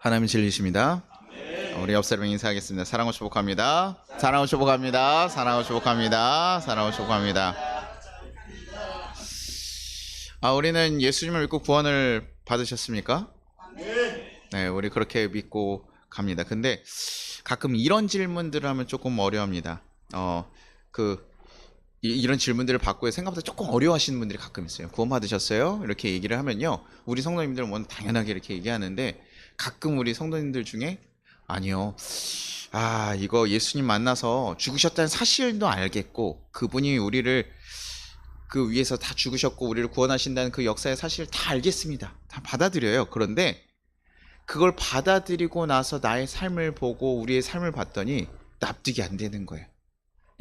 하나님 진리십니다. 우리 옆 사람 인사하겠습니다. 사랑하고 축복합니다. 사랑하고 축복합니다. 사랑하고 축복합니다. 사랑하고 축복합니다. 우리는 예수님을 믿고 구원을 받으셨습니까? 네, 우리 그렇게 믿고 갑니다. 근데 가끔 이런 질문들을 하면 조금 어려워합니다. 이런 질문들을 받고 생각보다 조금 어려워하시는 분들이 가끔 있어요. 구원 받으셨어요? 이렇게 얘기를 하면요, 우리 성도님들은 뭐 당연하게 이렇게 얘기하는데, 가끔 우리 성도님들 중에 아니요, 이거 예수님 만나서 죽으셨다는 사실도 알겠고, 그분이 우리를 그 위에서 다 죽으셨고 우리를 구원하신다는 그 역사의 사실을 다 알겠습니다. 다 받아들여요. 그런데 그걸 받아들이고 나서 나의 삶을 보고 우리의 삶을 봤더니 납득이 안 되는 거예요.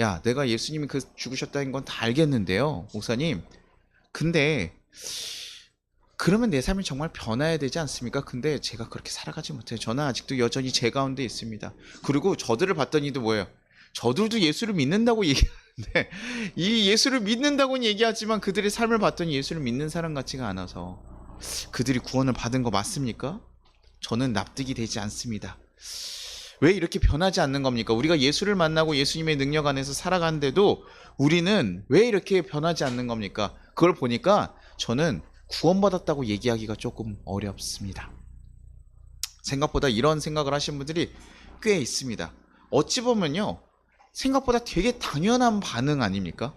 야, 내가 예수님이 그 죽으셨다는 건 다 알겠는데요, 목사님. 근데 그러면 내 삶이 정말 변화해야 되지 않습니까? 근데 제가 그렇게 살아가지 못해요. 저는 아직도 여전히 제 가운데 있습니다. 그리고 저들을 봤더니도 뭐예요? 저들도 예수를 믿는다고 얘기하는데, 이 예수를 믿는다고는 얘기하지만 그들의 삶을 봤더니 예수를 믿는 사람 같지가 않아서, 그들이 구원을 받은 거 맞습니까? 저는 납득이 되지 않습니다. 왜 이렇게 변하지 않는 겁니까? 우리가 예수를 만나고 예수님의 능력 안에서 살아가는데도 우리는 왜 이렇게 변하지 않는 겁니까? 그걸 보니까 저는 구원받았다고 얘기하기가 조금 어렵습니다. 생각보다 이런 생각을 하시는 분들이 꽤 있습니다. 어찌 보면요, 생각보다 되게 당연한 반응 아닙니까?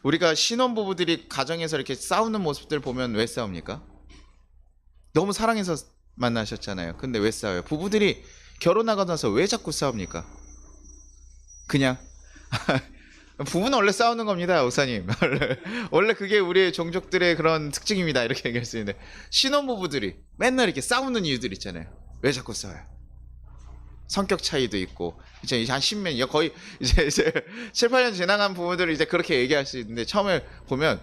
우리가 신혼부부들이 가정에서 이렇게 싸우는 모습들 보면 왜 싸웁니까? 너무 사랑해서 만나셨잖아요. 근데 왜 싸워요? 부부들이 결혼하고 나서 왜 자꾸 싸웁니까? 그냥 부부는 원래 싸우는 겁니다, 목사님. 원래 그게 우리의 종족들의 그런 특징입니다, 이렇게 얘기할 수 있는데, 신혼부부들이 맨날 이렇게 싸우는 이유들 있잖아요. 왜 자꾸 싸워요? 성격 차이도 있고, 이제 한 10년, 거의 이제 7, 8년 지나간 부부들이 이제 그렇게 얘기할 수 있는데, 처음에 보면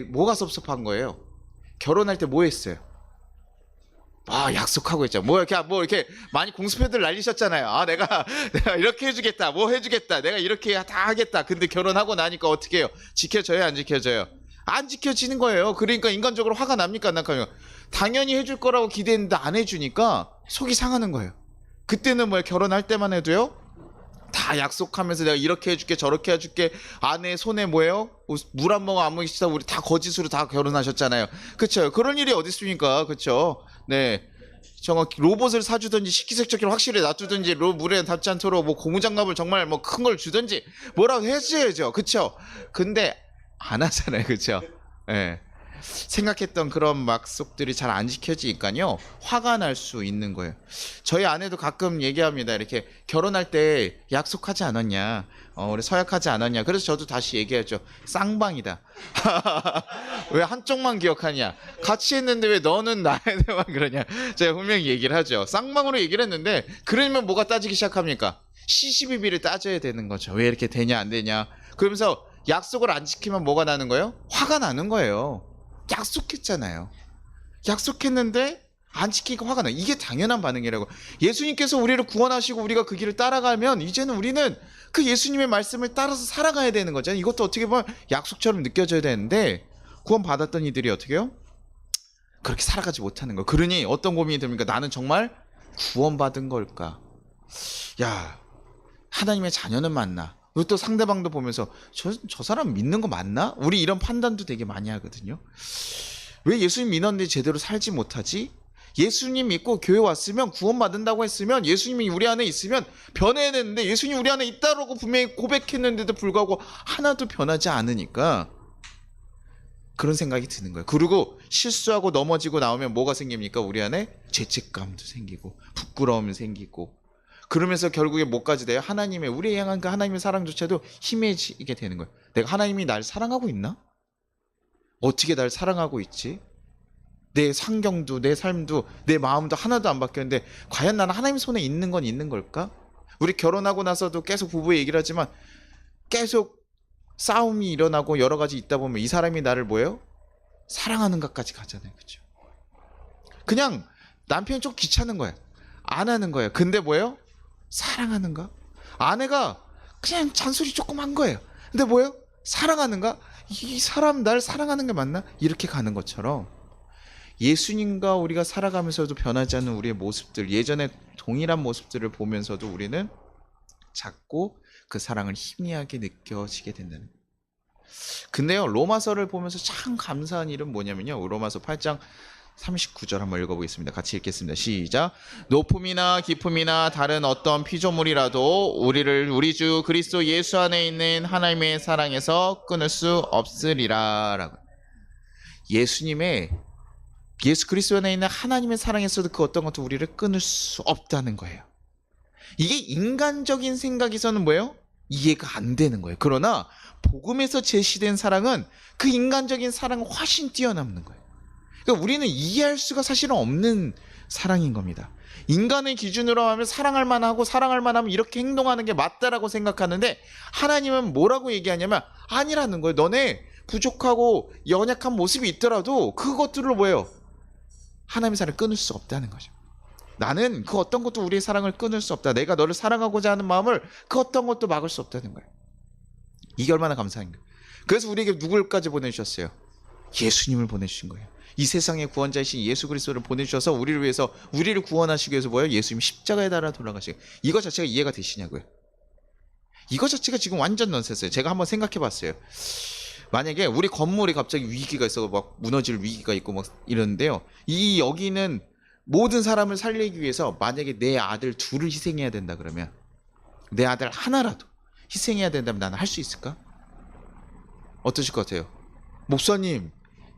뭐가 섭섭한 거예요? 결혼할 때 뭐 했어요? 약속하고 있죠. 뭐 이렇게 많이 공수표들 날리셨잖아요. 내가 이렇게 해주겠다, 뭐 해주겠다, 내가 이렇게 다 하겠다. 근데 결혼하고 나니까 어떻게 해요? 지켜져요, 안 지켜져요? 안 지켜지는 거예요. 그러니까 인간적으로 화가 납니까, 안 나요? 당연히 해줄 거라고 기대했는데 안 해주니까 속이 상하는 거예요. 그때는 결혼할 때만 해도요, 다 약속하면서 내가 이렇게 해줄게, 저렇게 해줄게, 아내 손에 물 한 모금 안 먹이시다 우리 다 거짓으로 다 결혼하셨잖아요. 그쵸? 그런 일이 어디 있습니까? 그쵸? 네. 정말 로봇을 사주든지 식기세척기를 확실히 놔두든지 물에 닿지 않도록 고무장갑을 정말 큰 걸 주든지 뭐라고 해줘야죠. 그쵸? 근데 안 하잖아요. 그쵸? 네. 생각했던 그런 약속들이 잘 안 지켜지니까요, 화가 날 수 있는 거예요. 저희 아내도 가끔 얘기합니다. 이렇게 결혼할 때 약속하지 않았냐, 우리 서약하지 않았냐. 그래서 저도 다시 얘기하죠. 쌍방이다. 왜 한쪽만 기억하냐, 같이 했는데 왜 너는 나에게만 그러냐. 제가 분명히 얘기를 하죠. 쌍방으로 얘기를 했는데, 그러면 뭐가 따지기 시작합니까? 시시비비를 따져야 되는 거죠. 왜 이렇게 되냐 안 되냐. 그러면서 약속을 안 지키면 뭐가 나는 거예요? 화가 나는 거예요. 약속했잖아요. 약속했는데 안 지키고 화가 나. 이게 당연한 반응이라고. 예수님께서 우리를 구원하시고 우리가 그 길을 따라가면 이제는 우리는 그 예수님의 말씀을 따라서 살아가야 되는 거죠. 이것도 어떻게 보면 약속처럼 느껴져야 되는데, 구원 받았던 이들이 어떻게 해요? 그렇게 살아가지 못하는 거예요. 그러니 어떤 고민이 듭니까? 나는 정말 구원받은 걸까? 야, 하나님의 자녀는 맞나? 그리고 또 상대방도 보면서 저 사람 믿는 거 맞나? 우리 이런 판단도 되게 많이 하거든요. 왜 예수님 믿었는데 제대로 살지 못하지? 예수님 믿고 교회 왔으면 구원받는다고 했으면, 예수님이 우리 안에 있으면 변해야 되는데, 예수님 우리 안에 있다라고 분명히 고백했는데도 불구하고 하나도 변하지 않으니까 그런 생각이 드는 거예요. 그리고 실수하고 넘어지고 나오면 뭐가 생깁니까? 우리 안에 죄책감도 생기고 부끄러움이 생기고, 그러면서 결국에 뭐까지 돼요? 우리에 향한 그 하나님의 사랑조차도 희미해지게 되는 거예요. 내가 하나님이 날 사랑하고 있나? 어떻게 날 사랑하고 있지? 내 상경도, 내 삶도, 내 마음도 하나도 안 바뀌었는데 과연 나는 하나님 손에 있는 건 있는 걸까? 우리 결혼하고 나서도 계속 부부 얘기를 하지만 계속 싸움이 일어나고 여러 가지 있다 보면 이 사람이 나를 뭐예요? 사랑하는 것까지 가잖아요. 그렇죠? 그냥 남편이 좀 귀찮은 거예요. 안 하는 거예요. 근데 뭐예요? 사랑하는가? 아내가 그냥 잔소리 조금 한 거예요. 근데 뭐예요? 사랑하는가? 이 사람 날 사랑하는 게 맞나? 이렇게 가는 것처럼 예수님과 우리가 살아가면서도 변하지 않는 우리의 모습들, 예전에 동일한 모습들을 보면서도 우리는 자꾸 그 사랑을 희미하게 느껴지게 된다는 거예요. 근데요, 로마서를 보면서 참 감사한 일은 뭐냐면요, 로마서 8장 39절 한번 읽어보겠습니다. 같이 읽겠습니다. 시작. 높음이나 깊음이나 다른 어떤 피조물이라도 우리를 우리 주 그리스도 예수 안에 있는 하나님의 사랑에서 끊을 수 없으리라 라고. 예수 그리스도 안에 있는 하나님의 사랑에서도 그 어떤 것도 우리를 끊을 수 없다는 거예요. 이게 인간적인 생각에서는 뭐예요? 이해가 안 되는 거예요. 그러나 복음에서 제시된 사랑은 그 인간적인 사랑을 훨씬 뛰어넘는 거예요. 그러니까 우리는 이해할 수가 사실은 없는 사랑인 겁니다. 인간의 기준으로 하면 사랑할 만하고 사랑할 만하면 이렇게 행동하는 게 맞다라고 생각하는데, 하나님은 뭐라고 얘기하냐면 아니라는 거예요. 너네 부족하고 연약한 모습이 있더라도 그것들로 뭐예요? 하나님의 사랑을 끊을 수 없다는 거죠. 나는 그 어떤 것도 우리의 사랑을 끊을 수 없다. 내가 너를 사랑하고자 하는 마음을 그 어떤 것도 막을 수 없다는 거예요. 이게 얼마나 감사한가. 그래서 우리에게 누굴까지 보내주셨어요? 예수님을 보내주신 거예요. 이 세상의 구원자이신 예수 그리스도를 보내주셔서 우리를 위해서, 우리를 구원하시기 위해서 뭐예요? 예수님이 십자가에 달아 돌아가시고. 이거 자체가 이해가 되시냐고요? 이거 자체가 지금 완전 넌센스예요. 제가 한번 생각해 봤어요. 만약에 우리 건물이 갑자기 위기가 있어, 막 무너질 위기가 있고 막 이러는데요, 여기는 모든 사람을 살리기 위해서 만약에 내 아들 둘을 희생해야 된다 그러면, 내 아들 하나라도 희생해야 된다면 나는 할 수 있을까? 어떠실 것 같아요? 목사님,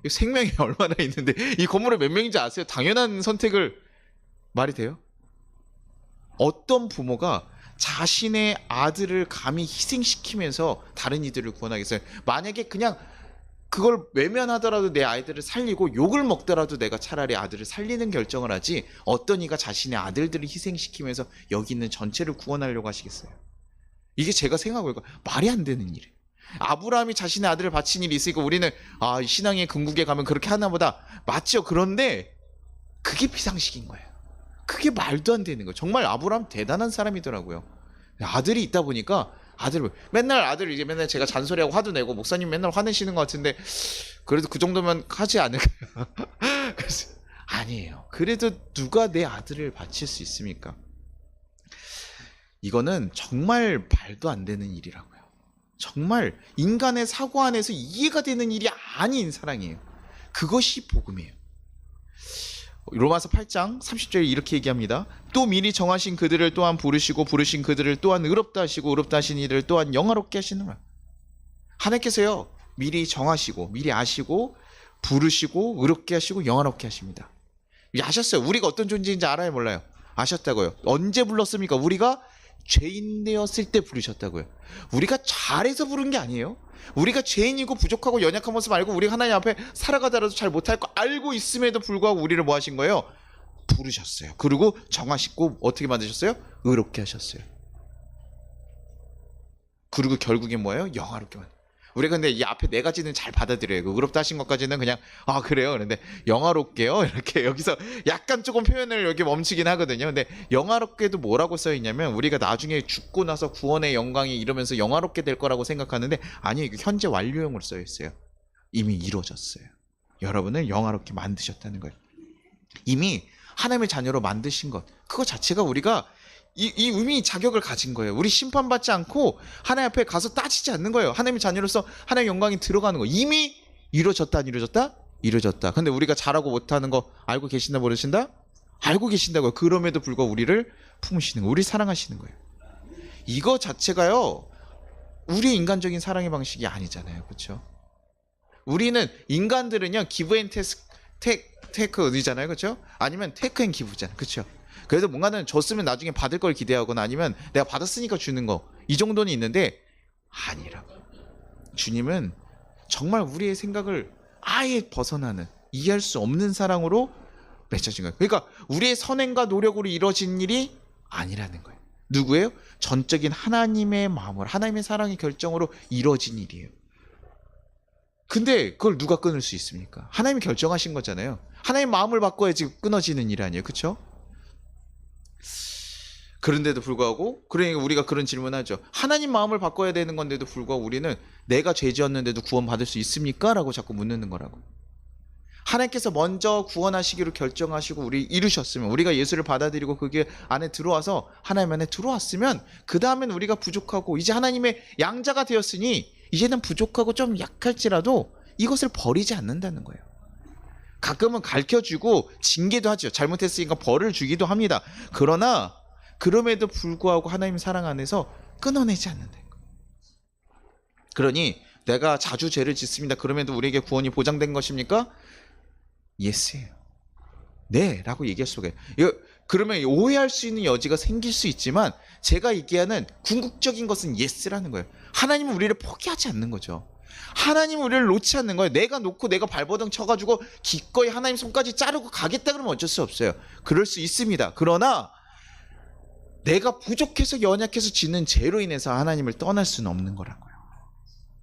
생명이 얼마나 있는데 이 건물에 몇 명인지 아세요? 당연한 선택을, 말이 돼요? 어떤 부모가 자신의 아들을 감히 희생시키면서 다른 이들을 구원하겠어요? 만약에 그냥 그걸 외면하더라도 내 아이들을 살리고 욕을 먹더라도 내가 차라리 아들을 살리는 결정을 하지, 어떤 이가 자신의 아들들을 희생시키면서 여기 있는 전체를 구원하려고 하시겠어요? 이게 제가 생각해보니까 말이 안 되는 일이에요. 아브라함이 자신의 아들을 바친 일이 있으니까 우리는 신앙의 궁극에 가면 그렇게 하나 보다. 맞죠? 그런데 그게 비상식인 거예요. 그게 말도 안 되는 거예요. 정말 아브라함 대단한 사람이더라고요. 아들이 있다 보니까 맨날 이제 맨날 제가 잔소리하고 화도 내고, 목사님 맨날 화내시는 것 같은데 그래도 그 정도면 하지 않을까요? 그래서 아니에요. 그래도 누가 내 아들을 바칠 수 있습니까? 이거는 정말 말도 안 되는 일이라고요. 정말 인간의 사고 안에서 이해가 되는 일이 아닌 사랑이에요. 그것이 복음이에요. 로마서 8장 30절에 이렇게 얘기합니다. 또 미리 정하신 그들을 또한 부르시고, 부르신 그들을 또한 의롭다 하시고, 의롭다 하신 이들을 또한 영화롭게 하시느라. 하나님께서요, 미리 정하시고, 미리 아시고, 부르시고, 의롭게 하시고, 영화롭게 하십니다. 아셨어요? 우리가 어떤 존재인지 알아요, 몰라요? 아셨다고요. 언제 불렀습니까? 우리가 죄인 되었을 때 부르셨다고요. 우리가 잘해서 부른 게 아니에요. 우리가 죄인이고 부족하고 연약한 모습 알고, 우리가 하나님 앞에 살아가더라도 잘 못할 거 알고 있음에도 불구하고 우리를 뭐 하신 거예요? 부르셨어요. 그리고 정하시고 어떻게 만드셨어요? 의롭게 하셨어요. 그리고 결국엔 뭐예요? 영화롭게 만드셨어요. 우리가 근데 이 앞에 네 가지는 잘 받아들여요. 그 의롭다 하신 것까지는 그냥 그래요. 그런데 영화롭게요, 이렇게 여기서 약간 조금 표현을 여기 멈추긴 하거든요. 근데 영화롭게도 뭐라고 써 있냐면, 우리가 나중에 죽고 나서 구원의 영광이 이러면서 영화롭게 될 거라고 생각하는데 아니에요. 이게 현재 완료형으로 써 있어요. 이미 이루어졌어요. 여러분을 영화롭게 만드셨다는 거예요. 이미 하나님의 자녀로 만드신 것, 그거 자체가 우리가 이 의미, 자격을 가진 거예요. 우리 심판받지 않고 하나님 앞에 가서 따지지 않는 거예요. 하나님의 자녀로서 하나님의 영광이 들어가는 거예요. 이미 이루어졌다, 안 이루어졌다? 이루어졌다. 근데 우리가 잘하고 못하는 거 알고 계신다, 모르신다? 알고 계신다고요. 그럼에도 불구하고 우리를 품으시는 거예요. 우리 사랑하시는 거예요. 이거 자체가요, 우리의 인간적인 사랑의 방식이 아니잖아요. 그렇죠? 우리는, 인간들은요, 기브 앤 테이크 의잖아요. 그렇죠? 아니면 테이크 앤 기브잖아요. 그렇죠? 그래서 뭔가는 줬으면 나중에 받을 걸 기대하거나, 아니면 내가 받았으니까 주는 거, 이 정도는 있는데 아니라고. 주님은 정말 우리의 생각을 아예 벗어나는, 이해할 수 없는 사랑으로 맺혀진 거예요. 그러니까 우리의 선행과 노력으로 이루어진 일이 아니라는 거예요. 누구예요? 전적인 하나님의 마음으로, 하나님의 사랑의 결정으로 이루어진 일이에요. 근데 그걸 누가 끊을 수 있습니까? 하나님이 결정하신 거잖아요. 하나님 마음을 바꿔야지 끊어지는 일 아니에요. 그렇죠? 그런데도 불구하고, 그러니까 우리가 그런 질문하죠. 하나님 마음을 바꿔야 되는 건데도 불구하고 우리는 내가 죄 지었는데도 구원 받을 수 있습니까? 라고 자꾸 묻는 거라고. 하나님께서 먼저 구원하시기로 결정하시고 우리 이루셨으면, 우리가 예수를 받아들이고 그게 안에 들어와서 하나님 안에 들어왔으면, 그 다음엔 우리가 부족하고 이제 하나님의 양자가 되었으니 이제는 부족하고 좀 약할지라도 이것을 버리지 않는다는 거예요. 가끔은 가르쳐주고 징계도 하죠. 잘못했으니까 벌을 주기도 합니다. 그러나 그럼에도 불구하고 하나님의 사랑 안에서 끊어내지 않는다는 거예요. 그러니 내가 자주 죄를 짓습니다. 그럼에도 우리에게 구원이 보장된 것입니까? 예스예요. 네 라고 얘기할 수가 있어요. 그러면 오해할 수 있는 여지가 생길 수 있지만, 제가 얘기하는 궁극적인 것은 예스라는 거예요. 하나님은 우리를 포기하지 않는 거죠. 하나님은 우리를 놓지 않는 거예요. 내가 놓고 내가 발버둥 쳐가지고 기꺼이 하나님 손까지 자르고 가겠다 그러면 어쩔 수 없어요. 그럴 수 있습니다. 그러나 내가 부족해서 연약해서 짓는 죄로 인해서 하나님을 떠날 수는 없는 거라고요.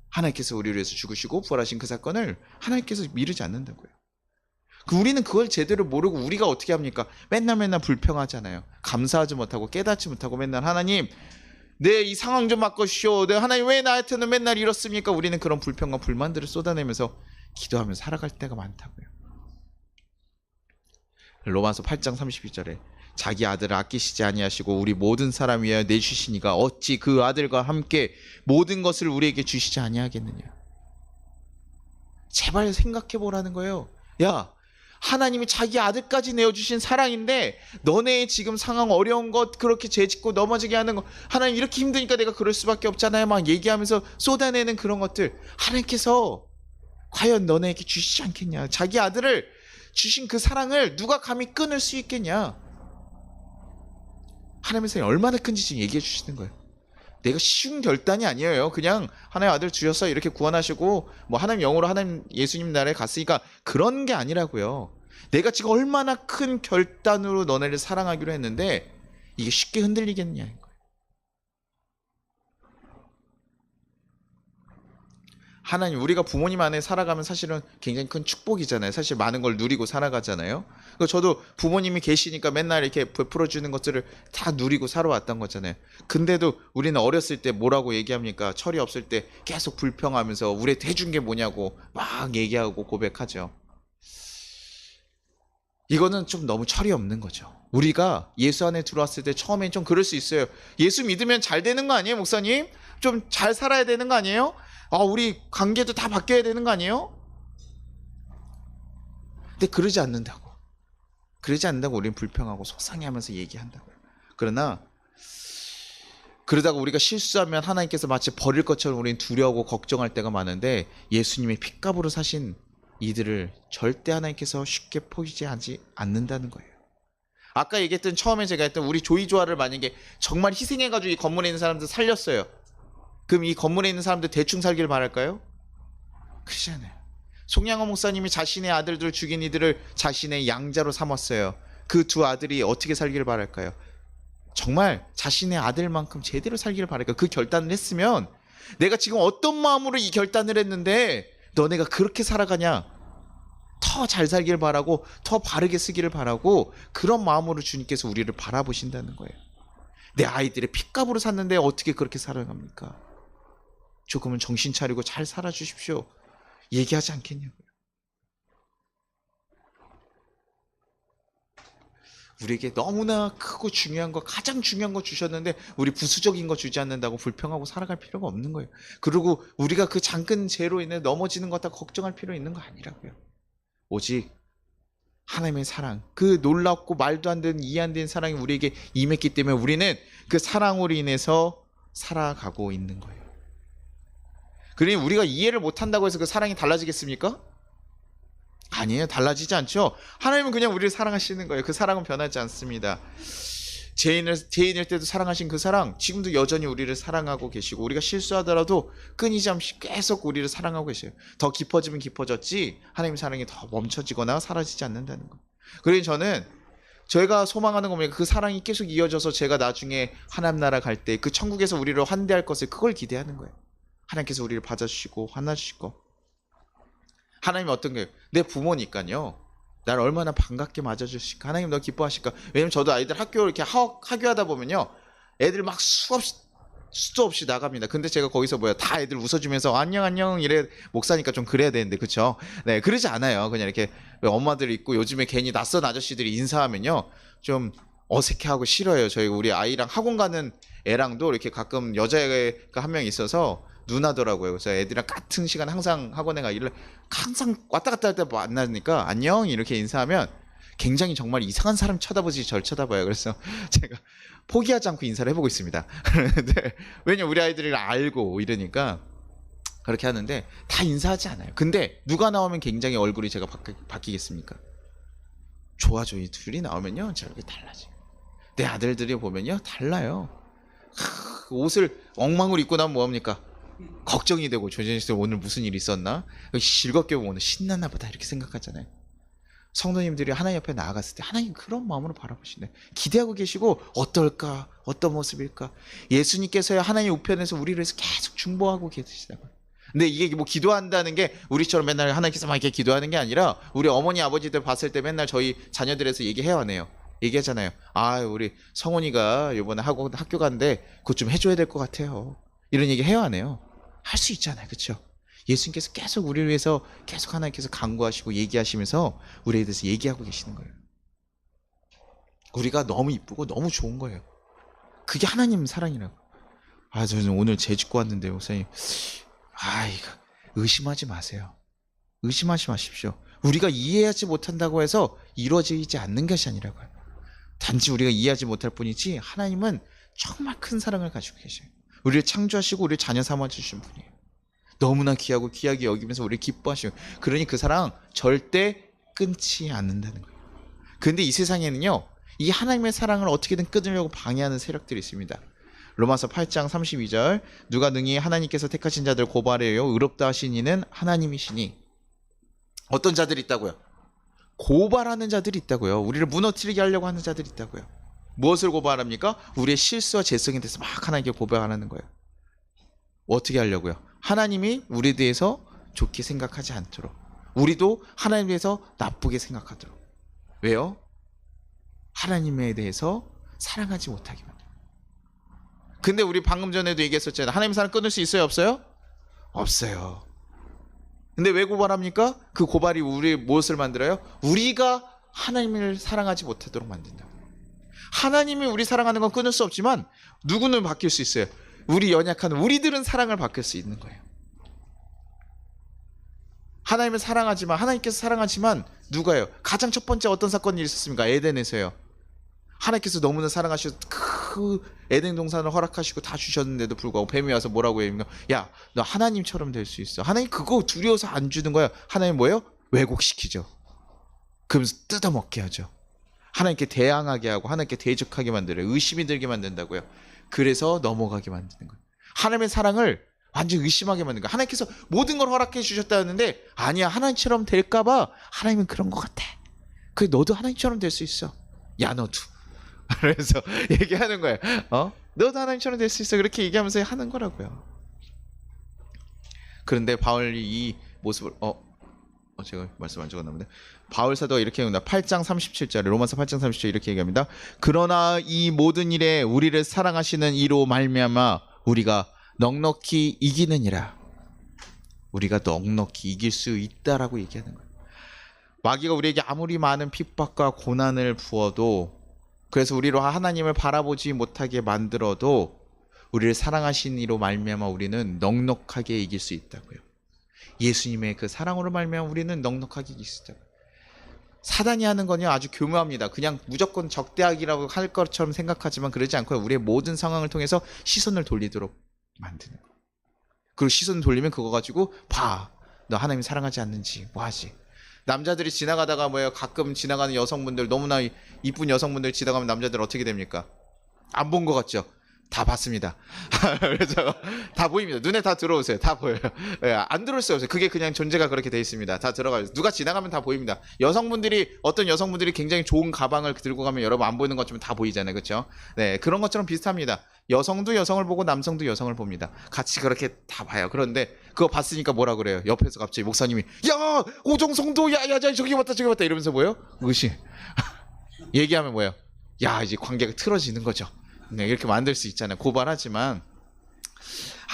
하나님께서 우리를 위해서 죽으시고 부활하신 그 사건을 하나님께서 미루지 않는다고요. 우리는 그걸 제대로 모르고 우리가 어떻게 합니까? 맨날 불평하잖아요. 감사하지 못하고 깨닫지 못하고 맨날 하나님 내 이 상황 좀 바꿔주시오. 하나님 왜 나한테는 맨날 이렇습니까? 우리는 그런 불평과 불만들을 쏟아내면서 기도하며 살아갈 때가 많다고요. 로마서 8장 32절에 자기 아들을 아끼시지 아니하시고 우리 모든 사람 위하여 내주시니가 어찌 그 아들과 함께 모든 것을 우리에게 주시지 아니하겠느냐. 제발 생각해 보라는 거예요. 야, 하나님이 자기 아들까지 내어주신 사랑인데 너네 지금 상황 어려운 것, 그렇게 죄짓고 넘어지게 하는 거, 하나님 이렇게 힘드니까 내가 그럴 수밖에 없잖아요 막 얘기하면서 쏟아내는 그런 것들, 하나님께서 과연 너네에게 주시지 않겠냐. 자기 아들을 주신 그 사랑을 누가 감히 끊을 수 있겠냐. 하나님의 사랑이 얼마나 큰지 지금 얘기해 주시는 거예요. 내가 쉬운 결단이 아니에요. 그냥 하나님 아들 주셔서 이렇게 구원하시고 뭐 하나님 영으로 하나님 예수님 나라에 갔으니까 그런 게 아니라고요. 내가 지금 얼마나 큰 결단으로 너네를 사랑하기로 했는데 이게 쉽게 흔들리겠느냐는 거예요. 하나님, 우리가 부모님 안에 살아가면 사실은 굉장히 큰 축복이잖아요. 사실 많은 걸 누리고 살아가잖아요. 저도 부모님이 계시니까 맨날 이렇게 베풀어 주는 것들을 다 누리고 살아왔던 거잖아요. 근데도 우리는 어렸을 때 뭐라고 얘기합니까? 철이 없을 때 계속 불평하면서 우리한테 해준 게 뭐냐고 막 얘기하고 고백하죠. 이거는 좀 너무 철이 없는 거죠. 우리가 예수 안에 들어왔을 때 처음엔 좀 그럴 수 있어요. 예수 믿으면 잘 되는 거 아니에요, 목사님? 좀 잘 살아야 되는 거 아니에요? 우리 관계도 다 바뀌어야 되는 거 아니에요? 근데 그러지 않는다고. 그러지 않는다고 우리는 불평하고 속상해하면서 얘기한다고요. 그러다가 우리가 실수하면 하나님께서 마치 버릴 것처럼 우리는 두려워하고 걱정할 때가 많은데, 예수님의 핏값으로 사신 이들을 절대 하나님께서 쉽게 포기하지 않는다는 거예요. 아까 얘기했던, 처음에 제가 했던 우리 조이조아를 만약에 정말 희생해가지고 이 건물에 있는 사람들 살렸어요. 그럼 이 건물에 있는 사람들 대충 살길 바랄까요? 그렇지 않아요. 송양호 목사님이 자신의 아들들을 죽인 이들을 자신의 양자로 삼았어요. 그 두 아들이 어떻게 살기를 바랄까요? 정말 자신의 아들만큼 제대로 살기를 바랄까요? 그 결단을 했으면, 내가 지금 어떤 마음으로 이 결단을 했는데 너네가 그렇게 살아가냐, 더 잘 살기를 바라고 더 바르게 쓰기를 바라고, 그런 마음으로 주님께서 우리를 바라보신다는 거예요. 내 아이들의 핏값으로 샀는데 어떻게 그렇게 살아갑니까? 조금은 정신 차리고 잘 살아주십시오 얘기하지 않겠냐고요. 우리에게 너무나 크고 중요한 거, 가장 중요한 거 주셨는데 우리 부수적인 거 주지 않는다고 불평하고 살아갈 필요가 없는 거예요. 그리고 우리가 그 작은 죄로 인해 넘어지는 것 다 걱정할 필요 있는 거 아니라고요. 오직 하나님의 사랑, 그 놀랍고 말도 안 되는, 이해 안 되는 사랑이 우리에게 임했기 때문에 우리는 그 사랑으로 인해서 살아가고 있는 거예요. 그러니 우리가 이해를 못한다고 해서 그 사랑이 달라지겠습니까? 아니에요. 달라지지 않죠. 하나님은 그냥 우리를 사랑하시는 거예요. 그 사랑은 변하지 않습니다. 죄인일 때도 사랑하신 그 사랑, 지금도 여전히 우리를 사랑하고 계시고, 우리가 실수하더라도 끊이지 계속 우리를 사랑하고 계세요. 더 깊어지면 깊어졌지 하나님의 사랑이 더 멈춰지거나 사라지지 않는다는 거. 그래서 저는 저희가 소망하는 겁니다. 그 사랑이 계속 이어져서 제가 나중에 하나님 나라 갈 때 그 천국에서 우리를 환대할 것을, 그걸 기대하는 거예요. 하나님께서 우리를 받아주시고 환하시고. 하나님이 어떤 거예요? 내 부모니까요, 나를 얼마나 반갑게 맞아주실까. 하나님 너 기뻐하실까. 왜냐면 저도 아이들 학교 이렇게 학교하다 보면요, 애들 막 수없이 수도 없이 나갑니다. 근데 제가 거기서 뭐야, 다 애들 웃어주면서 안녕 안녕 이래. 목사니까 좀 그래야 되는데, 그쵸? 네, 그러지 않아요. 그냥 이렇게 엄마들 있고 요즘에 괜히 낯선 아저씨들이 인사하면요 좀 어색해하고 싫어요. 저희 우리 아이랑 학원 가는 애랑도 이렇게 가끔 여자애가 한 명 있어서 누나더라고요. 그래서 애들이랑 같은 시간 항상 학원에 가길래 항상 왔다 갔다 할 때 만나니까 안녕 이렇게 인사하면 굉장히 정말 이상한 사람 쳐다보지 절 쳐다봐요. 그래서 제가 포기하지 않고 인사를 해보고 있습니다. 그런데 왜냐 우리 아이들을 알고 이러니까 그렇게 하는데 다 인사하지 않아요. 근데 누가 나오면 굉장히 얼굴이 제가 바뀌겠습니까? 좋아져. 이 둘이 나오면요 저렇게 달라져요. 내 아들들이 보면요 달라요. 옷을 엉망으로 입고 나면 뭐합니까? 걱정이 되고 조진희 씨 오늘 무슨 일 있었나? 즐겁게 보면 오늘 신났나 보다 이렇게 생각하잖아요. 성도님들이 하나님 옆에 나아갔을 때 하나님 그런 마음으로 바라보시네. 기대하고 계시고 어떨까? 어떤 모습일까? 예수님께서야 하나님 우편에서 우리를 위해서 계속 중보하고 계시다고요. 근데 이게 뭐 기도한다는 게 우리처럼 맨날 하나님께서 막 이렇게 기도하는 게 아니라 우리 어머니 아버지들 봤을 때 맨날 저희 자녀들에서 얘기해와네요. 얘기하잖아요. 아 우리 성원이가 이번에 학교 가는데 그것 좀 해줘야 될 것 같아요. 이런 얘기 해와네요. 할 수 있잖아요. 그렇죠? 예수님께서 계속 우리를 위해서 계속 하나님께서 간구하시고 얘기하시면서 우리에 대해서 얘기하고 계시는 거예요. 우리가 너무 이쁘고 너무 좋은 거예요. 그게 하나님 사랑이라고. 아 저는 오늘 재짓고 왔는데요 목사님. 아 이거 의심하지 마세요. 의심하지 마십시오. 우리가 이해하지 못한다고 해서 이루어지지 않는 것이 아니라고요. 단지 우리가 이해하지 못할 뿐이지 하나님은 정말 큰 사랑을 가지고 계셔요. 우리를 창조하시고 우리를 자녀 삼아주신 분이에요. 너무나 귀하고 귀하게 여기면서 우리를 기뻐하시고, 그러니 그 사랑 절대 끊지 않는다는 거예요. 근데 이 세상에는요 이 하나님의 사랑을 어떻게든 끊으려고 방해하는 세력들이 있습니다. 로마서 8장 32절 누가 능히 하나님께서 택하신 자들 고발해요 의롭다 하신 이는 하나님이시니. 어떤 자들이 있다고요? 고발하는 자들이 있다고요. 우리를 무너뜨리게 하려고 하는 자들이 있다고요. 무엇을 고발합니까? 우리의 실수와 죄성에 대해서 막 하나님께 고발하는 거예요. 어떻게 하려고요? 하나님이 우리에 대해서 좋게 생각하지 않도록, 우리도 하나님에 대해서 나쁘게 생각하도록. 왜요? 하나님에 대해서 사랑하지 못하게 만들어요. 근데 우리 방금 전에도 얘기했었잖아요. 하나님 사랑 끊을 수 있어요? 없어요? 없어요. 근데 왜 고발합니까? 그 고발이 우리 무엇을 만들어요? 우리가 하나님을 사랑하지 못하도록 만든다. 하나님이 우리 사랑하는 건 끊을 수 없지만 누구는 바뀔 수 있어요. 우리 연약한 우리들은 사랑을 바뀔 수 있는 거예요. 하나님을 사랑하지만, 하나님께서 사랑하지만 누가요? 가장 첫 번째 어떤 사건이 있었습니까? 에덴에서요. 하나님께서 너무나 사랑하셔서 그 에덴 동산을 허락하시고 다 주셨는데도 불구하고 뱀이 와서 뭐라고 해요? 야, 너 하나님처럼 될 수 있어. 하나님 그거 두려워서 안 주는 거야. 하나님 뭐예요? 왜곡시키죠. 그러면서 뜯어먹게 하죠. 하나님께 대항하게 하고 하나님께 대적하게 만들어요. 의심이 들게 만든다고요. 그래서 넘어가게 만드는 거예요. 하나님의 사랑을 완전 의심하게 만드는 거예요. 하나님께서 모든 걸 허락해 주셨다는데 아니야, 하나님처럼 될까 봐 하나님은 그런 것 같아. 그래, 너도 하나님처럼 될 수 있어. 야, 너도. 그래서 얘기하는 거예요. 너도 하나님처럼 될 수 있어. 그렇게 얘기하면서 하는 거라고요. 그런데 바울이 이 모습을 제가 말씀 안 적었나본데, 바울 사도가 이렇게 얘기합니다. 8장 37절, 로마서 8장 37절 이렇게 얘기합니다. 그러나 이 모든 일에 우리를 사랑하시는 이로 말미암아 우리가 넉넉히 이기느니라. 우리가 넉넉히 이길 수 있다라고 얘기하는 거예요. 마귀가 우리에게 아무리 많은 핍박과 고난을 부어도, 그래서 우리로 하나님을 바라보지 못하게 만들어도 우리를 사랑하신 이로 말미암아 우리는 넉넉하게 이길 수 있다고요. 예수님의 그 사랑으로 말미암아 우리는 넉넉하게 이길 수 있다고요. 사단이 하는 건요 아주 교묘합니다. 그냥 무조건 적대하기라고 할 것처럼 생각하지만 그러지 않고요. 우리의 모든 상황을 통해서 시선을 돌리도록 만드는 거예요. 그리고 시선을 돌리면 그거 가지고 봐, 너 하나님 사랑하지 않는지 뭐하지. 남자들이 지나가다가 가끔 지나가는 여성분들, 너무나 이쁜 여성분들 지나가면 남자들 어떻게 됩니까? 안 본 것 같죠? 다 봤습니다. 그래서 다 보입니다. 눈에 다 들어오세요. 다 보여요. 안 들어올 수 없어요. 그게 그냥 존재가 그렇게 돼 있습니다. 다 들어가요. 누가 지나가면 다 보입니다. 어떤 여성분들이 굉장히 좋은 가방을 들고 가면 여러분 안 보이는 것처럼 다 보이잖아요. 그렇죠? 네, 그런 것처럼 비슷합니다. 여성도 여성을 보고 남성도 여성을 봅니다. 같이 그렇게 다 봐요. 그런데 그거 봤으니까 뭐라 그래요? 옆에서 갑자기 목사님이 야, 오정성도 야, 저기 봤다 이러면서 뭐예요? 의심. 얘기하면 뭐예요? 야, 이제 관계가 틀어지는 거죠. 네, 이렇게 만들 수 있잖아요. 고발하지만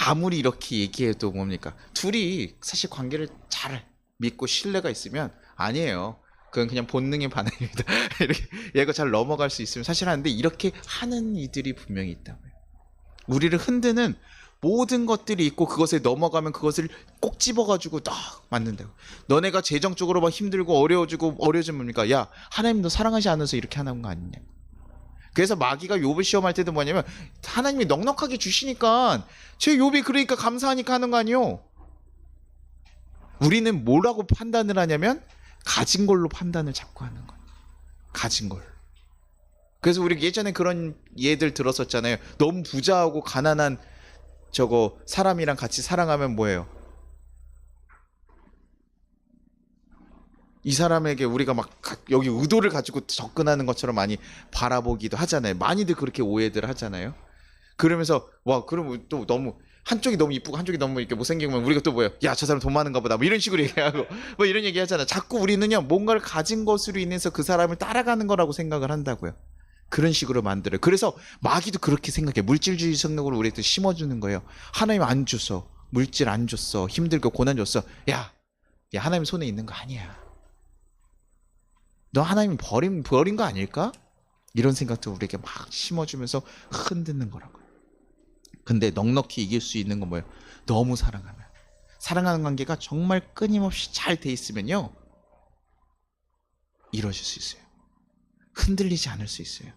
아무리 이렇게 얘기해도 뭡니까? 둘이 사실 관계를 잘 믿고 신뢰가 있으면 아니에요. 그건 그냥 본능의 반응입니다. 이렇게 얘가 잘 넘어갈 수 있으면 사실 하는데 이렇게 하는 이들이 분명히 있다고요. 우리를 흔드는 모든 것들이 있고 그것에 넘어가면 그것을 꼭 집어가지고 딱 만든다고. 너네가 재정적으로 막 힘들고 어려워지면 뭡니까? 야, 하나님 너 사랑하지 않아서 이렇게 하는 거 아니냐. 그래서 마귀가 욥을 시험할 때도 뭐냐면 하나님이 넉넉하게 주시니까 제 욥이 그러니까 감사하니까 하는 거 아니요. 우리는 뭐라고 판단을 하냐면 가진 걸로 판단을 자꾸 하는 거예요. 가진 걸로. 그래서 우리 예전에 그런 예들 들었었잖아요. 너무 부자하고 가난한 저거 사람이랑 같이 사랑하면 뭐예요? 이 사람에게 우리가 막 여기 의도를 가지고 접근하는 것처럼 많이 바라보기도 하잖아요. 많이들 그렇게 오해들 하잖아요. 그러면서 와 그럼 또 너무 한쪽이 너무 이쁘고 한쪽이 너무 이렇게 못생기면 우리가 또 뭐예요? 야 저 사람 돈 많은가 보다 뭐 이런 식으로 얘기하고 뭐 이런 얘기 하잖아요. 자꾸 우리는요 뭔가를 가진 것으로 인해서 그 사람을 따라가는 거라고 생각을 한다고요. 그런 식으로 만들어요. 그래서 마귀도 그렇게 생각해. 물질주의 생각으로 우리한테 심어주는 거예요. 하나님 안 줬어. 물질 안 줬어. 힘들고 고난 줬어. 야 하나님 손에 있는 거 아니야. 너 하나님 버린 거 아닐까? 이런 생각도 우리에게 막 심어주면서 흔드는 거라고요. 근데 넉넉히 이길 수 있는 건 뭐예요? 너무 사랑하면. 사랑하는 관계가 정말 끊임없이 잘 돼 있으면요. 이루어질 수 있어요. 흔들리지 않을 수 있어요.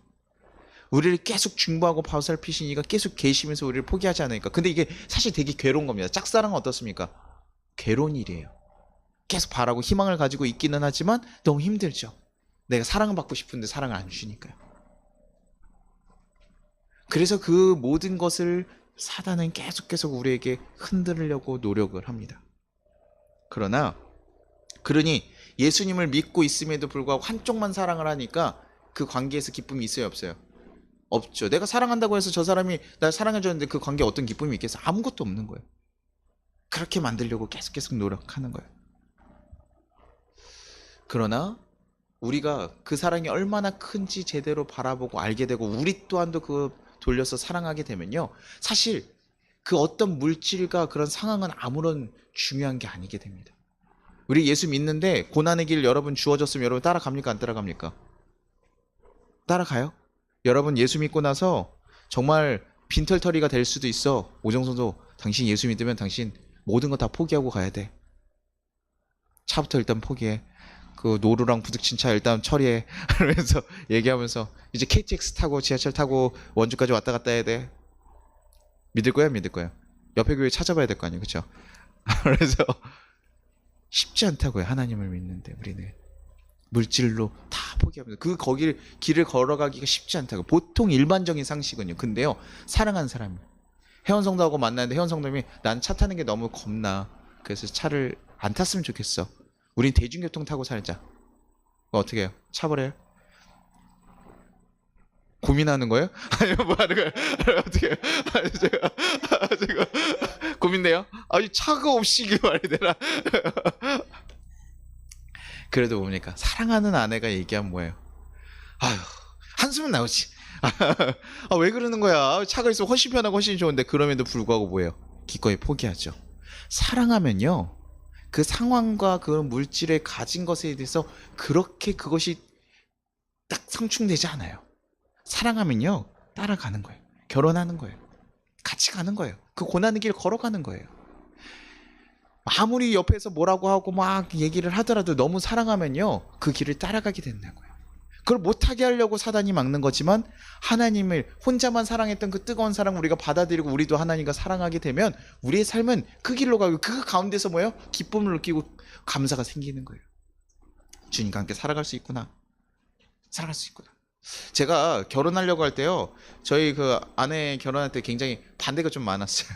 우리를 계속 중보하고 보살피시니까 계속 계시면서 우리를 포기하지 않으니까. 근데 이게 사실 되게 괴로운 겁니다. 짝사랑은 어떻습니까? 괴로운 일이에요. 계속 바라고 희망을 가지고 있기는 하지만 너무 힘들죠. 내가 사랑을 받고 싶은데 사랑을 안 주니까요. 그래서 그 모든 것을 사단은 계속 우리에게 흔들려고 노력을 합니다. 그러니 예수님을 믿고 있음에도 불구하고 한쪽만 사랑을 하니까 그 관계에서 기쁨이 있어요, 없어요? 없죠. 내가 사랑한다고 해서 저 사람이 날 사랑해줬는데 그 관계에 어떤 기쁨이 있겠어? 아무것도 없는 거예요. 그렇게 만들려고 계속 노력하는 거예요. 그러나 우리가 그 사랑이 얼마나 큰지 제대로 바라보고 알게 되고 우리 또한도 그 돌려서 사랑하게 되면요. 사실 그 어떤 물질과 그런 상황은 아무런 중요한 게 아니게 됩니다. 우리 예수 믿는데 고난의 길 여러분 주어졌으면 여러분 따라갑니까? 안 따라갑니까? 따라가요? 여러분 예수 믿고 나서 정말 빈털터리가 될 수도 있어. 오정선도 당신 예수 믿으면 당신 모든 거 다 포기하고 가야 돼. 차부터 일단 포기해. 그 노루랑 부딪힌 차 일단 처리해. 그러면서 얘기하면서 이제 KTX 타고 지하철 타고 원주까지 왔다 갔다 해야 돼. 믿을 거야? 믿을 거야? 옆에 교회 찾아봐야 될 거 아니에요. 그렇죠? 그래서 쉽지 않다고요. 하나님을 믿는데 우리는 물질로 다 포기합니다. 거기를 길을 걸어가기가 쉽지 않다고. 보통 일반적인 상식은요. 근데요. 사랑하는 사람이 혜원 성도하고 만나는데 혜원 성도님이 난 차 타는 게 너무 겁나. 그래서 차를 안 탔으면 좋겠어. 우린 대중교통 타고 살자. 어떻게 해요? 차 버려요? 고민하는 거예요? 아니면 뭐 하는 거예요? 어떻게 해요? 아니, 제가 고민돼요? 아니 차가 없이 이게 말이 되나? 그래도 뭡니까? 사랑하는 아내가 얘기하면 뭐예요? 아휴 한숨은 나오지. 왜 그러는 거야? 차가 있으면 훨씬 편하고 훨씬 좋은데 그럼에도 불구하고 뭐예요? 기꺼이 포기하죠. 사랑하면요. 그 상황과 그 물질에 가진 것에 대해서 그렇게 그것이 딱 상충되지 않아요. 사랑하면요. 따라가는 거예요. 결혼하는 거예요. 같이 가는 거예요. 그 고난의 길 걸어가는 거예요. 아무리 옆에서 뭐라고 하고 막 얘기를 하더라도 너무 사랑하면요. 그 길을 따라가게 된다고요. 그걸 못하게 하려고 사단이 막는 거지만 하나님을 혼자만 사랑했던 그 뜨거운 사랑을 우리가 받아들이고 우리도 하나님과 사랑하게 되면 우리의 삶은 그 길로 가고 그 가운데서 뭐예요? 기쁨을 느끼고 감사가 생기는 거예요. 주님과 함께 살아갈 수 있구나. 살아갈 수 있구나. 제가 결혼하려고 할 때요. 저희 그 아내 결혼할 때 굉장히 반대가 좀 많았어요.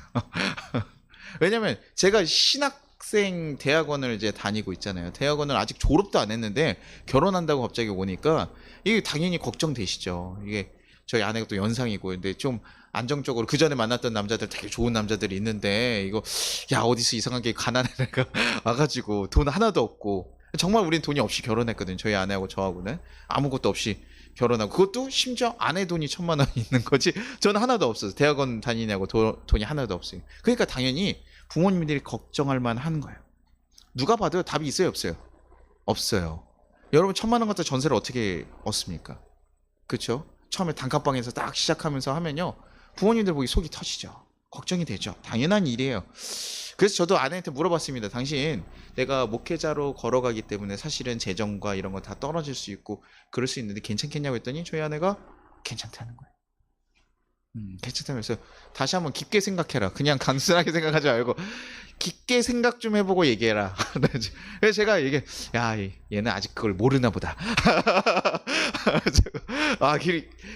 왜냐면 제가 신학생 대학원을 이제 다니고 있잖아요. 대학원을 아직 졸업도 안 했는데 결혼한다고 갑자기 오니까 이게 당연히 걱정되시죠. 이게 저희 아내가 또 연상이고 근데 좀 안정적으로 그 전에 만났던 남자들 되게 좋은 남자들이 있는데 이거 야 어디서 이상하게 가난한 애가 와가지고 돈 하나도 없고 정말 우린 돈이 없이 결혼했거든요. 저희 아내하고 저하고는 아무것도 없이 결혼하고, 그것도 심지어 아내 돈이 1,000만 원 있는 거지 저는 하나도 없어요. 대학원 다니냐고 돈이 하나도 없어요. 그러니까 당연히 부모님들이 걱정할 만한 거예요. 누가 봐도 답이 있어요, 없어요? 없어요. 여러분 1,000만 원 갖다 전세를 어떻게 얻습니까? 그렇죠? 처음에 단칸방에서 딱 시작하면서 하면요, 부모님들 보기 속이 터지죠. 걱정이 되죠. 당연한 일이에요. 그래서 저도 아내한테 물어봤습니다. 당신, 내가 목회자로 걸어가기 때문에 사실은 재정과 이런 거 다 떨어질 수 있고 그럴 수 있는데 괜찮겠냐고 했더니 저희 아내가 괜찮다는 거예요. 괜찮다면서 다시 한번 깊게 생각해라. 그냥 단순하게 생각하지 말고 깊게 생각 좀 해보고 얘기해라. 그래서 제가 야, 얘는 아직 그걸 모르나 보다. 아,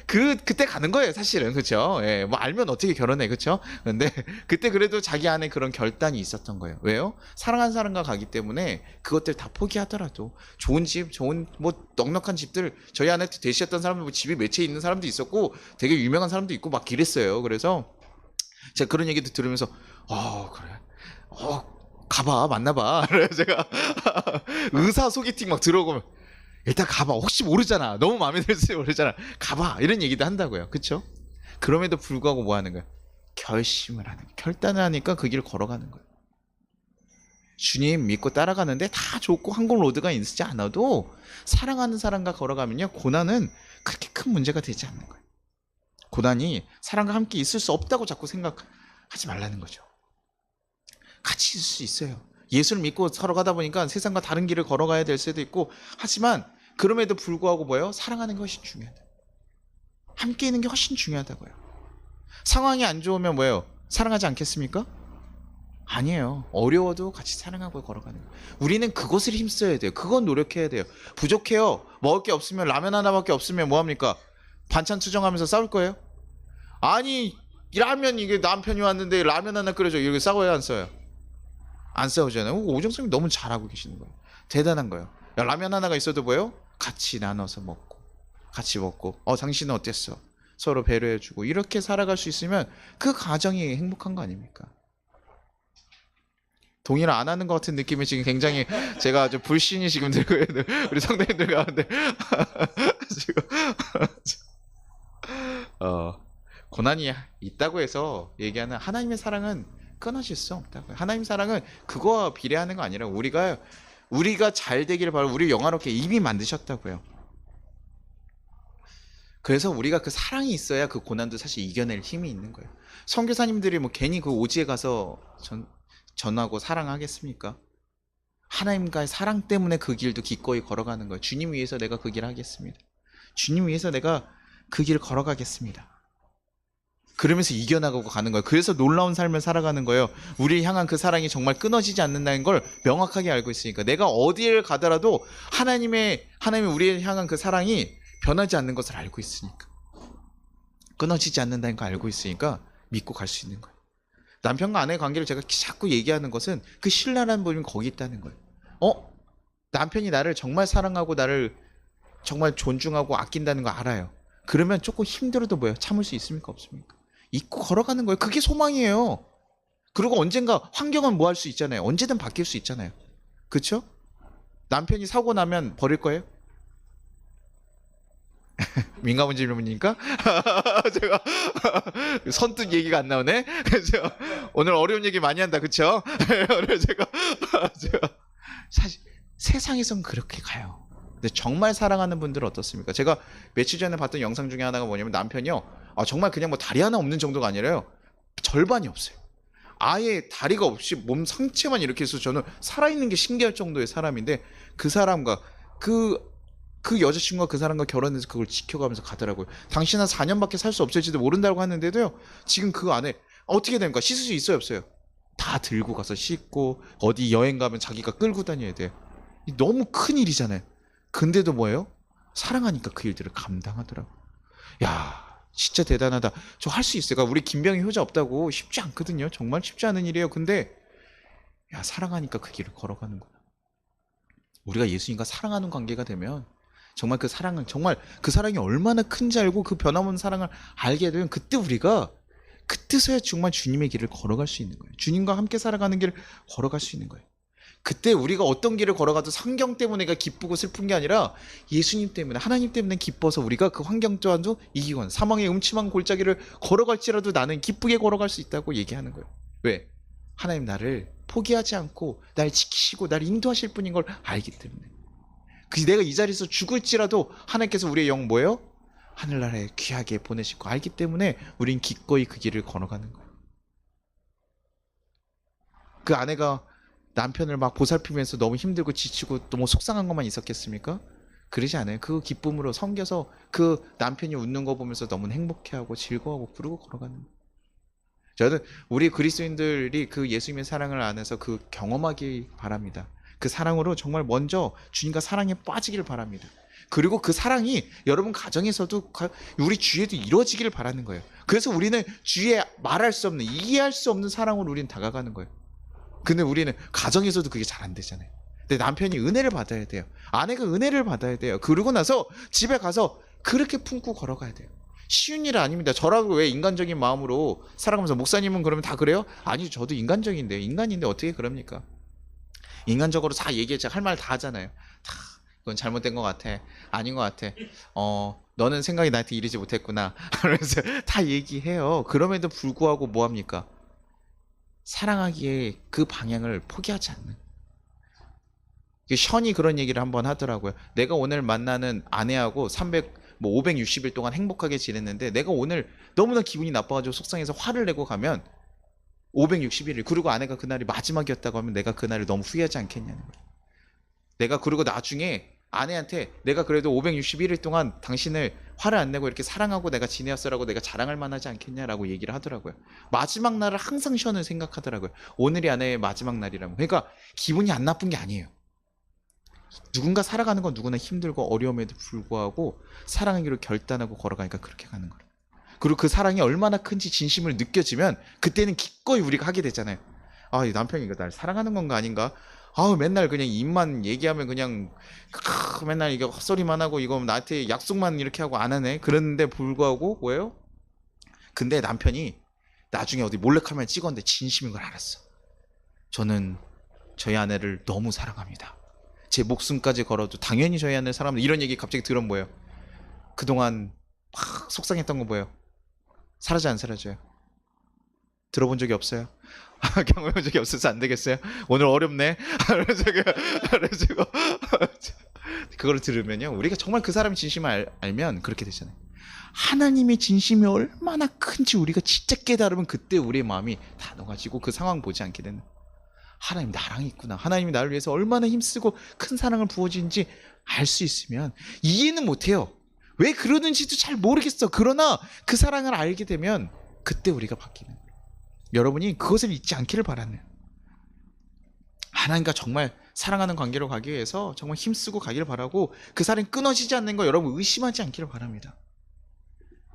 그때 가는 거예요, 사실은. 그쵸? 예, 뭐 알면 어떻게 결혼해, 그쵸? 근데 그때 그래도 자기 안에 그런 결단이 있었던 거예요. 왜요? 사랑하는 사람과 가기 때문에 그것들 다 포기하더라도 좋은 집, 좋은 뭐 넉넉한 집들, 저희 아내한테 대시했던 사람들, 뭐 집이 몇 채 있는 사람도 있었고 되게 유명한 사람도 있고 막 이랬어요. 그래서 제가 그런 얘기도 들으면서 그래, 가봐, 만나봐. 그래서 제가 의사 소개팅 막 들어오면 일단 가봐. 혹시 모르잖아. 너무 마음에 들지 모르잖아. 가봐. 이런 얘기도 한다고요. 그쵸? 그럼에도 불구하고 뭐 하는 거야? 결심을 하는 거야. 결단을 하니까 그 길을 걸어가는 거예요. 주님 믿고 따라가는데 다 좋고 항공 로드가 있지 않아도 사랑하는 사람과 걸어가면요, 고난은 그렇게 큰 문제가 되지 않는 거예요. 고난이 사람과 함께 있을 수 없다고 자꾸 생각하지 말라는 거죠. 같이 있을 수 있어요. 예수를 믿고 서로 가다 보니까 세상과 다른 길을 걸어가야 될 수도 있고, 하지만 그럼에도 불구하고 뭐예요? 사랑하는 게 훨씬 중요하다. 함께 있는 게 훨씬 중요하다고요. 상황이 안 좋으면 뭐예요? 사랑하지 않겠습니까? 아니에요. 어려워도 같이 사랑하고 걸어가는 거예요. 우리는 그것을 힘써야 돼요. 그건 노력해야 돼요. 부족해요. 먹을 게 없으면, 라면 하나밖에 없으면 뭐합니까? 반찬 투정하면서 싸울 거예요? 아니, 라면, 이게 남편이 왔는데 라면 하나 끓여줘. 이렇게 싸워요, 안 싸워요? 안 싸우잖아요. 오정선이 너무 잘하고 계시는 거예요. 대단한 거예요. 야, 라면 하나가 있어도 뭐예요? 같이 나눠서 먹고, 같이 먹고, 당신은 어땠어? 서로 배려해주고, 이렇게 살아갈 수 있으면 그 가정이 행복한 거 아닙니까? 동의를 안 하는 것 같은 느낌이 지금 굉장히, 제가 아주 불신이 지금 들고 있는 우리 성도님들 가운데 지금 고난이 있다고 해서 얘기하는 하나님의 사랑은 끊어질 수 없다고요. 하나님 사랑은 그거와 비례하는 거 아니라 우리가 잘 되기를 바라고 우리 영화롭게 이미 만드셨다고요. 그래서 우리가 그 사랑이 있어야 그 고난도 사실 이겨낼 힘이 있는 거예요. 선교사님들이 뭐 괜히 그 오지에 가서 전하고 사랑하겠습니까? 하나님과의 사랑 때문에 그 길도 기꺼이 걸어가는 거예요. 주님 위해서 내가 그 길 하겠습니다. 주님 위해서 내가 그 길을 걸어가겠습니다. 그러면서 이겨나가고 가는 거예요. 그래서 놀라운 삶을 살아가는 거예요. 우리를 향한 그 사랑이 정말 끊어지지 않는다는 걸 명확하게 알고 있으니까, 내가 어디를 가더라도 하나님의 우리를 향한 그 사랑이 변하지 않는 것을 알고 있으니까, 끊어지지 않는다는 걸 알고 있으니까 믿고 갈 수 있는 거예요. 남편과 아내의 관계를 제가 자꾸 얘기하는 것은 그 신랄한 부분이 거기 있다는 거예요. 남편이 나를 정말 사랑하고 나를 정말 존중하고 아낀다는 거 알아요. 그러면 조금 힘들어도 뭐예요? 참을 수 있습니까? 없습니까? 잊고 걸어가는 거예요. 그게 소망이에요. 그리고 언젠가 환경은 뭐 할 수 있잖아요. 언제든 바뀔 수 있잖아요. 그렇죠? 남편이 사고 나면 버릴 거예요? 민감한 질문이니까 제가 선뜻 얘기가 안 나오네. 그래서 오늘 어려운 얘기 많이 한다, 그렇죠? 오늘 제가 사실 세상에선 그렇게 가요. 근데 정말 사랑하는 분들은 어떻습니까? 제가 며칠 전에 봤던 영상 중에 하나가 뭐냐면, 남편이요, 정말 그냥 뭐 다리 하나 없는 정도가 아니라요, 절반이 없어요. 아예 다리가 없이 몸 상체만 이렇게 해서 저는 살아있는 게 신기할 정도의 사람인데, 그 사람과 그 여자친구가 그 사람과 결혼해서 그걸 지켜가면서 가더라고요. 당신은 4년밖에 살 수 없을지도 모른다고 하는데도요, 지금 그 안에 어떻게 됩니까? 씻을 수 있어요, 없어요? 다 들고 가서 씻고, 어디 여행 가면 자기가 끌고 다녀야 돼요. 너무 큰 일이잖아요. 근데도 뭐예요? 사랑하니까 그 일들을 감당하더라고요. 야, 진짜 대단하다. 저 할 수 있어요. 우리 김병희 효자 없다고 쉽지 않거든요. 정말 쉽지 않은 일이에요. 근데 야, 사랑하니까 그 길을 걸어가는구나. 우리가 예수님과 사랑하는 관계가 되면 정말 그 사랑은, 정말 그 사랑이 얼마나 큰지 알고 그 변함없는 사랑을 알게 되면, 그때 우리가, 그때서야 정말 주님의 길을 걸어갈 수 있는 거예요. 주님과 함께 살아가는 길을 걸어갈 수 있는 거예요. 그때 우리가 어떤 길을 걸어가도 성경 때문에가 기쁘고 슬픈 게 아니라 예수님 때문에, 하나님 때문에 기뻐서 우리가 그 환경 또한도 이기거나 사망의 음침한 골짜기를 걸어갈지라도 나는 기쁘게 걸어갈 수 있다고 얘기하는 거예요. 왜? 하나님 나를 포기하지 않고 날 지키시고 날 인도하실 분인 걸 알기 때문에. 그 내가 이 자리에서 죽을지라도 하나님께서 우리의 영 뭐예요? 하늘나라에 귀하게 보내실 거 알기 때문에 우린 기꺼이 그 길을 걸어가는 거예요. 그 아내가 남편을 막 보살피면서 너무 힘들고 지치고 너무 속상한 것만 있었겠습니까? 그러지 않아요. 그 기쁨으로 섬겨서 그 남편이 웃는 거 보면서 너무 행복해하고 즐거워하고 부르고 걸어가는 거예요. 저는 우리 그리스도인들이 그 예수님의 사랑을 안에서 그 경험하기 바랍니다. 그 사랑으로 정말 먼저 주님과 사랑에 빠지길 바랍니다. 그리고 그 사랑이 여러분 가정에서도 우리 주위에도 이루어지기를 바라는 거예요. 그래서 우리는 주위에 말할 수 없는, 이해할 수 없는 사랑으로 우리는 다가가는 거예요. 근데 우리는 가정에서도 그게 잘 안 되잖아요. 근데 남편이 은혜를 받아야 돼요. 아내가 은혜를 받아야 돼요. 그러고 나서 집에 가서 그렇게 품고 걸어가야 돼요. 쉬운 일 아닙니다. 저라고 왜 인간적인 마음으로 살아가면서 목사님은 그러면 다 그래요? 아니죠. 저도 인간적인데, 인간인데 어떻게 그럽니까? 인간적으로 다 얘기해. 할 말 다 하잖아요. 다 그건 잘못된 것 같아. 아닌 것 같아. 너는 생각이 나한테 이르지 못했구나. 그래서 다 얘기해요. 그럼에도 불구하고 뭐 합니까? 사랑하기에 그 방향을 포기하지 않는. 션이 그런 얘기를 한번 하더라고요. 내가 오늘 만나는 아내하고 560일 동안 행복하게 지냈는데 내가 오늘 너무나 기분이 나빠가지고 속상해서 화를 내고 가면 561일, 그리고 아내가 그날이 마지막이었다고 하면 내가 그날을 너무 후회하지 않겠냐는 거예요. 내가 그리고 나중에 아내한테 내가 그래도 561일 동안 당신을 화를 안 내고 이렇게 사랑하고 내가 지내었어라고 내가 자랑할 만하지 않겠냐라고 얘기를 하더라고요. 마지막 날을 항상 션을 생각하더라고요. 오늘이 아내의 마지막 날이라면. 그러니까 기분이 안 나쁜 게 아니에요. 누군가 살아가는 건 누구나 힘들고 어려움에도 불구하고 사랑하기로 결단하고 걸어가니까 그렇게 가는 거예요. 그리고 그 사랑이 얼마나 큰지 진심을 느껴지면 그때는 기꺼이 우리가 하게 되잖아요. 아, 이 남편이 이거 날 사랑하는 건가 아닌가? 아우, 맨날 그냥 입만 얘기하면 그냥 맨날 이거 헛소리만 하고 이거 나한테 약속만 이렇게 하고 안 하네. 그랬는데 불구하고 뭐예요? 근데 남편이 나중에 어디 몰래카메라 찍었는데 진심인 걸 알았어. 저는 저희 아내를 너무 사랑합니다. 제 목숨까지 걸어도 당연히 저희 아내를 사랑합니다. 이런 얘기 갑자기 들은 뭐예요? 그동안 막 속상했던 거 뭐예요? 사라져 안 사라져요? 들어본 적이 없어요? 경험해본 적이 없어서 안 되겠어요? 오늘 어렵네. 그래가지고 그걸 들으면요, 우리가 정말 그 사람의 진심을 알면 그렇게 되잖아요. 하나님의 진심이 얼마나 큰지 우리가 진짜 깨달으면 그때 우리의 마음이 다 녹아지고 그 상황 보지 않게 되는. 하나님 나랑 있구나. 하나님이 나를 위해서 얼마나 힘쓰고 큰 사랑을 부어주는지 알 수 있으면 이해는 못해요. 왜 그러는지도 잘 모르겠어. 그러나 그 사랑을 알게 되면 그때 우리가 바뀌는 거예요. 여러분이 그것을 잊지 않기를 바라는. 하나님과 정말 사랑하는 관계로 가기 위해서 정말 힘쓰고 가기를 바라고, 그 사랑이 끊어지지 않는 거 여러분 의심하지 않기를 바랍니다.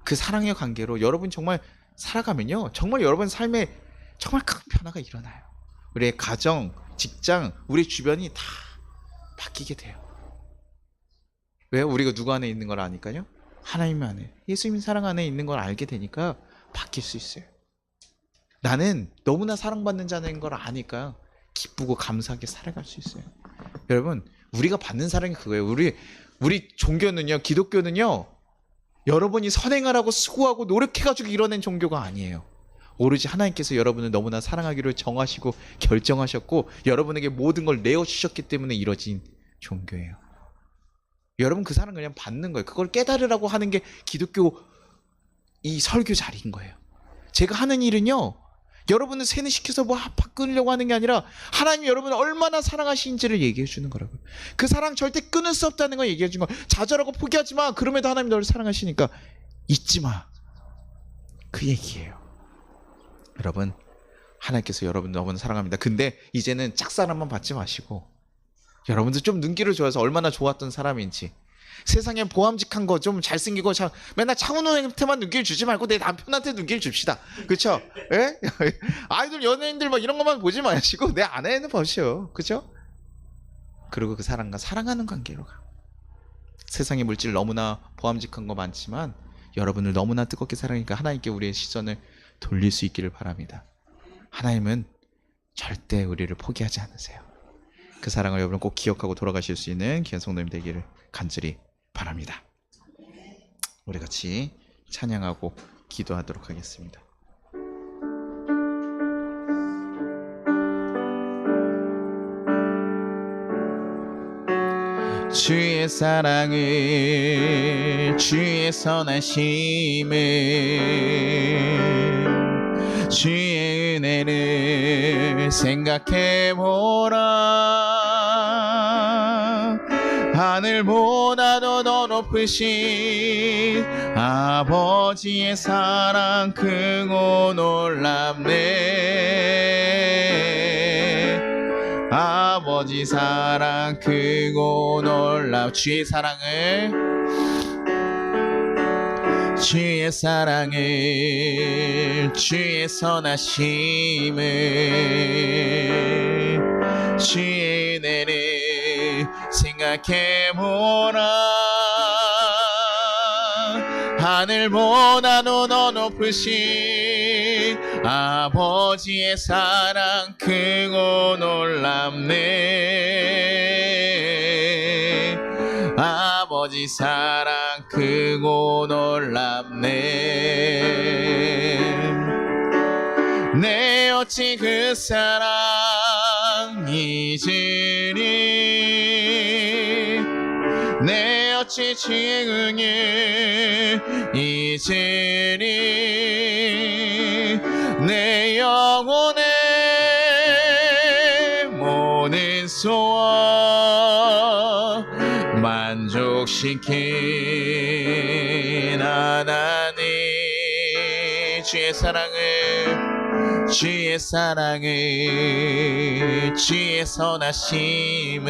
그 사랑의 관계로 여러분 정말 살아가면요, 정말 여러분 삶에 정말 큰 변화가 일어나요. 우리의 가정, 직장, 우리 주변이 다 바뀌게 돼요. 왜? 우리가 누구 안에 있는 걸 아니까요? 하나님 안에, 예수님 사랑 안에 있는 걸 알게 되니까 바뀔 수 있어요. 나는 너무나 사랑받는 자인 걸 아니까 기쁘고 감사하게 살아갈 수 있어요. 여러분, 우리가 받는 사랑이 그거예요. 우리 종교는요, 기독교는요, 여러분이 선행하라고 수고하고 노력해가지고 이뤄낸 종교가 아니에요. 오로지 하나님께서 여러분을 너무나 사랑하기로 정하시고 결정하셨고 여러분에게 모든 걸 내어주셨기 때문에 이뤄진 종교예요. 여러분 그 사랑을 그냥 받는 거예요. 그걸 깨달으라고 하는 게 기독교 이 설교 자리인 거예요. 제가 하는 일은요, 여러분을 세뇌시켜서 뭐 바꾸려고 하는 게 아니라 하나님이 여러분을 얼마나 사랑하시는지를 얘기해 주는 거라고요. 그 사랑 절대 끊을 수 없다는 걸 얘기해 주는 거예요. 좌절하고 포기하지 마. 그럼에도 하나님이 너를 사랑하시니까 잊지 마. 그 얘기예요. 여러분, 하나님께서 여러분 너무나 사랑합니다. 근데 이제는 짝사랑만 받지 마시고 여러분들 좀 눈길을 줘서 얼마나 좋았던 사람인지, 세상에 보암직한 거 좀 잘생기고 맨날 창훈한테만 눈길 주지 말고 내 남편한테 눈길 줍시다. 그렇죠? 예? 아이돌 연예인들 막 이런 것만 보지 마시고 내 아내는 보시오. 그렇죠? 그리고 그 사람과 사랑하는 관계로 가. 세상의 물질 너무나 보암직한 거 많지만 여러분을 너무나 뜨겁게 사랑하니까 하나님께 우리의 시선을 돌릴 수 있기를 바랍니다. 하나님은 절대 우리를 포기하지 않으세요. 그 사랑을 여러분 꼭 기억하고 돌아가실 수 있는 귀한 성도님 되기를 간절히 바랍니다. 우리 같이 찬양하고 기도하도록 하겠습니다. 주의 사랑을, 주의 선하심을, 주의 은혜를 생각해보라. 하늘보다도 더 높으신 아버지의 사랑 크고 놀랍네. 아버지 사랑 크고 놀랍. 주의 사랑을, 주의 사랑을, 주의 선하심을, 주의 은혜를 생각해보라. 하늘보다도 더 높으신 아버지의 사랑 크고 놀랍네. 아버지 사랑 크고 놀랍네. 내 어찌 그 사랑 잊으리. 내 어찌 주의 응을 잊으리. 내 영혼의 모든 소원 만족시킨 하나님. 주의 사랑을, 주의 사랑을, 주의 선하심을,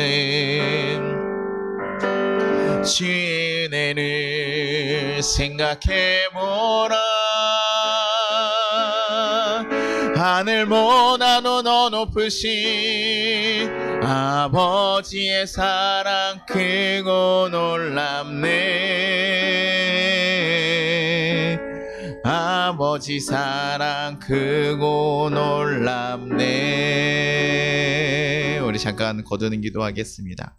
주의 은혜를 생각해보라. 하늘보다도 더 높으신 아버지의 사랑 크고 놀랍네. 아버지 사랑 크고 놀랍네. 우리 잠깐 거두는 기도하겠습니다.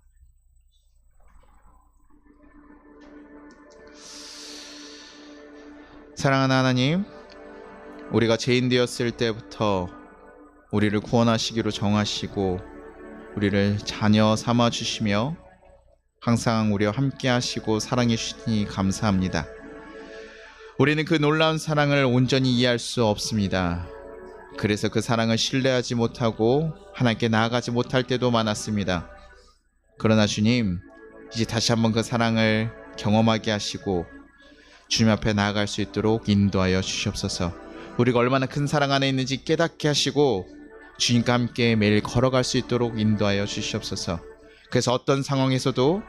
사랑하는 하나님, 우리가 죄인 되었을 때부터 우리를 구원하시기로 정하시고 우리를 자녀 삼아 주시며 항상 우리와 함께 하시고 사랑해 주시니 감사합니다. 우리는 그 놀라운 사랑을 온전히 이해할 수 없습니다. 그래서 그 사랑을 신뢰하지 못하고 하나님께 나아가지 못할 때도 많았습니다. 그러나 주님, 이제 다시 한번 그 사랑을 경험하게 하시고 주님 앞에 나아갈 수 있도록 인도하여 주시옵소서. 우리가 얼마나 큰 사랑 안에 있는지 깨닫게 하시고 주님과 함께 매일 걸어갈 수 있도록 인도하여 주시옵소서. 그래서 어떤 상황에서도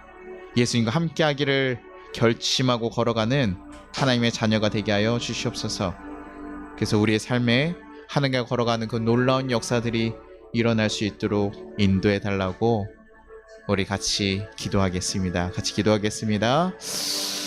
예수님과 함께 하기를 결심하고 걸어가는 하나님의 자녀가 되게 하여 주시옵소서. 그래서 우리의 삶에 하나님과 걸어가는 그 놀라운 역사들이 일어날 수 있도록 인도해 달라고 우리 같이 기도하겠습니다. 같이 기도하겠습니다.